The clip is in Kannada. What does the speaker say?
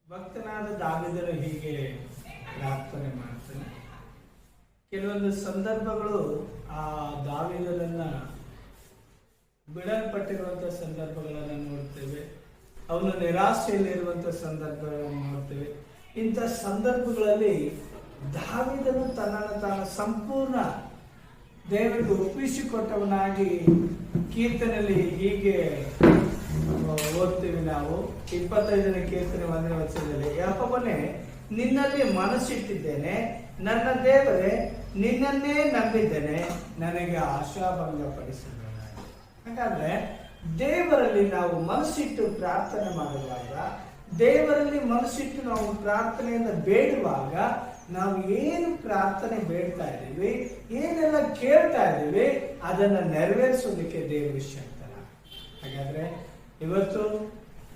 ಭಕ್ತನಾದ ದಾವೀದನು ಹೀಗೆ ಪ್ರಾರ್ಥನೆ ಮಾಡ್ತಾನೆ. ಕೆಲವೊಂದು ಸಂದರ್ಭಗಳು ಆ ದಾವೀದನನ್ನ ಬಿಡಲ್ಪಟ್ಟಿರುವಂತಹ ಸಂದರ್ಭಗಳನ್ನು ನೋಡ್ತೇವೆ. ಅವನು ನಿರಾಶೆಯಲ್ಲಿರುವಂತಹ ಸಂದರ್ಭಗಳನ್ನು ನೋಡ್ತೇವೆ. ಇಂಥ ಸಂದರ್ಭಗಳಲ್ಲಿ ದಾವೀದನು ತನ್ನನ್ನು ತಾನು ಸಂಪೂರ್ಣ ದೇವರಿಗೆ ಒಪ್ಪಿಸಿಕೊಟ್ಟವನಾಗಿ ಕೀರ್ತನೆಯಲ್ಲಿ ಹೀಗೆ ಓದ್ತೀವಿ ನಾವು. 25ನೇ ಕೀರ್ತನೆ 1ನೇ ವಚನದಲ್ಲಿ, ಯೆಹೋವನೇ, ನಿನ್ನಲ್ಲಿ ಮನಸ್ಸಿಟ್ಟಿದ್ದೇನೆ, ನನ್ನ ದೇವರೇ, ನಿನ್ನನ್ನೇ ನಂಬಿದ್ದೇನೆ, ನನಗೆ ಆಶಾಭಂಗಪಡಿಸಿದ್ದೇನೆ. ಹಾಗಾದ್ರೆ ದೇವರಲ್ಲಿ ನಾವು ಮನಸ್ಸಿಟ್ಟು ಪ್ರಾರ್ಥನೆ ಮಾಡುವಾಗ, ದೇವರಲ್ಲಿ ಮನಸ್ಸಿಟ್ಟು ನಾವು ಪ್ರಾರ್ಥನೆಯಿಂದ ಬೇಡುವಾಗ, ನಾವು ಏನು ಪ್ರಾರ್ಥನೆ ಬೇಡ್ತಾ ಇದ್ದೀವಿ, ಏನೆಲ್ಲ ಕೇಳ್ತಾ ಇದ್ದೀವಿ, ಅದನ್ನ ನೆರವೇರಿಸೋದಕ್ಕೆ ದೇವರು ಶಕ್ತನ. ಹಾಗಾದ್ರೆ ಇವತ್ತು